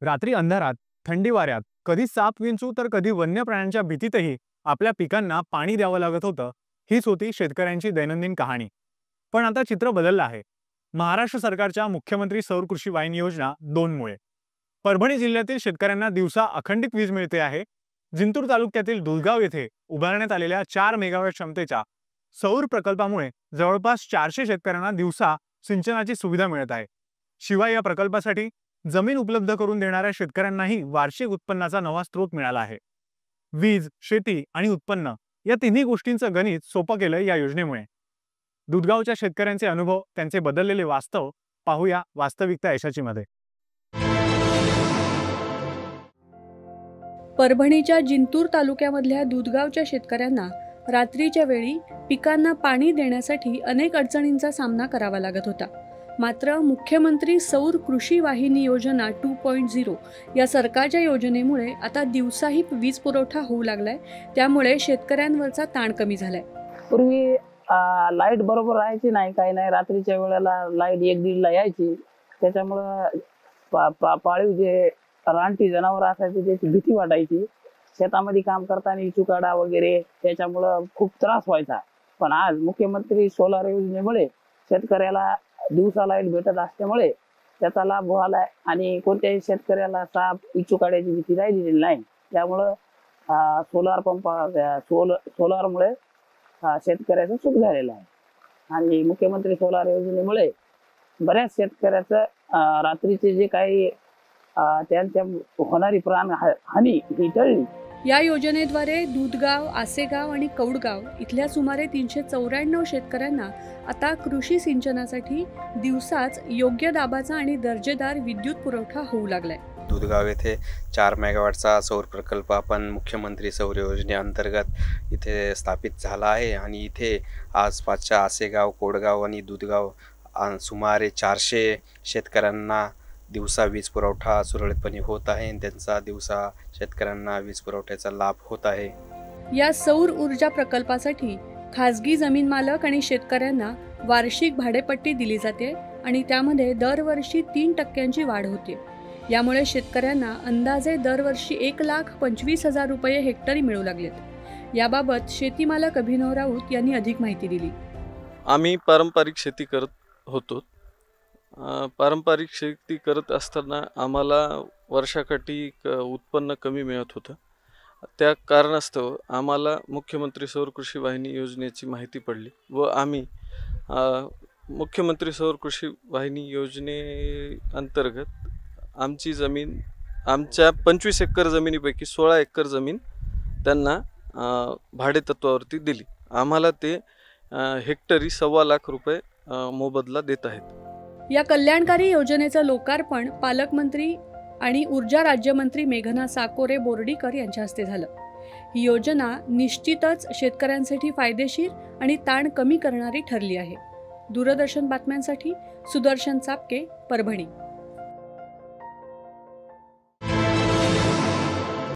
रात्री अंधारात, थंडी वाऱ्यात, कधी साप विंचू तर कधी वन्य प्राण्यांच्या भीतीतही आपल्या पिकांना पाणी द्यावं लागत होतं. हीच होती शेतकऱ्यांची दैनंदिन कहाणी. पण आता चित्र बदललं आहे. महाराष्ट्र सरकारच्या मुख्यमंत्री सौर कृषी वाहिनी योजना 2 मुळे परभणी जिल्ह्यातील शेतकऱ्यांना दिवसा अखंडित वीज मिळते आहे. जिंतूर तालुक्यातील दुधगाव येथे उभारण्यात आलेल्या 4 मेगावॅट क्षमतेच्या सौर प्रकल्पामुळे जवळपास 400 शेतकऱ्यांना दिवसा सिंचनाची सुविधा मिळत आहे. शिवाय या प्रकल्पासाठी जमीन उपलब्ध करून देणाऱ्या शेतकऱ्यांनाही वार्षिक उत्पन्नाचा नवा स्रोत मिळाला आहे. वीज, शेती आणि उत्पन्न या तिन्ही गोष्टींचं गणित सोपं केलं या योजनेमुळे. दुधगावच्या शेतकऱ्यांचे अनुभव, त्यांचे बदललेले वास्तव पाहूया वास्तविकता यशाची मध्ये. परभणीच्या जिंतूर तालुक्यामधल्या दुधगावच्या शेतकऱ्यांना रात्रीच्या वेळी पिकांना पाणी देण्यासाठी अनेक अडचणींचा सामना करावा लागत होता. मात्र मुख्यमंत्री सौर कृषी वाहिनी योजना 2.0 या सरकारच्या योजनेमुळे आता दिवसाही वीज पुरवठा होऊ लागलाय. त्यामुळे शेतकऱ्यांवरचा ताण कमी झालाय. पूर्वी लाईट बरोबर राहायची नाही, काही नाही. रात्रीच्या वेळेला लाईट 1-1:30ला यायची. त्याच्यामुळं पाळीव जे रानटी जनावर असायचे त्याची भीती वाटायची. शेतामध्ये काम करताना इचुकाडा वगैरे त्याच्यामुळं खूप त्रास व्हायचा. पण आज मुख्यमंत्री सोलार योजनेमुळे शेतकऱ्याला दिवसा लाईट भेटत असल्यामुळे त्याचा लाभ व्हायला आणि कोणत्याही शेतकऱ्याला साप इचुकाड्याची भीती राहिलेली नाही. त्यामुळं सोलारमुळे शेतकऱ्याचं सुख झालेलं आहे. आणि मुख्यमंत्री सोलार योजनेमुळे बऱ्याच शेतकऱ्याचं रात्रीचे जे काही त्यांच्या होणारी प्राणहानी ही टळली. या योजनेद्वारे दुधगाव, आसेगाव आणि कौडगाव इथल्या सुमारे 394 शेतकऱ्यांना आता कृषी सिंचनासाठी दिवसाच योग्य दाबाचा आणि दर्जेदार विद्युत पुरवठा होऊ लागलाय. दुधगाव येथे 4 मेगावॅटचा सौर प्रकल्प आपण मुख्यमंत्री सौर योजनेअंतर्गत इथे स्थापित झाला आहे. आणि इथे आसपासच्या आसेगाव, कोडगाव आणि दुधगाव सुमारे 400 शेतकऱ्यांना दिवसा वीज पुरवठा सुरळीतपणे होत आहे. त्यांचा दिवसा शेतकऱ्यांना वीज पुरवठ्याचा लाभ होत आहे. या सौर ऊर्जा प्रकल्पासाठी खासगी जमीन मालक आणि शेतकऱ्यांना वार्षिक भाडेपट्टी दिली जाते आणि त्यामध्ये दरवर्षी 3% वाढ होते. यामुळे शेतकऱ्यांना अंदाजे दरवर्षी 1,25,000 रुपये हेक्टरी मिळू लागलेत. याबाबत शेती मालक अभिनव राऊत यांनी अधिक माहिती दिली. आम्ही पारंपरिक शेती करत होतो. पारंपरिक शेती करत असताना आम्हाला वर्षाकाठी उत्पन्न कमी मिळत होतं. त्या कारणास्तव आम्हाला मुख्यमंत्री सौर कृषी वाहिनी योजनेची माहिती पडली व आम्ही मुख्यमंत्री सौर कृषी वाहिनी योजनेअंतर्गत आमची जमीन, आमच्या 25 एकर जमिनीपैकी 16 एकर जमीन त्यांना भाडेतत्वावरती दिली. आम्हाला ते हेक्टरी 1.25 लाख रुपये मोबदला देत आहेत. या कल्याणकारी योजनेचं लोकार्पण पालकमंत्री आणि ऊर्जा राज्यमंत्री मेघना साकोरे बोर्डीकर यांच्या हस्ते झालं. ही योजना निश्चितच शेतकऱ्यांसाठी फायदेशीर आणि ताण कमी करणारी ठरली आहे. दूरदर्शन बातम्यांसाठी सुदर्शन चापके, परभणी.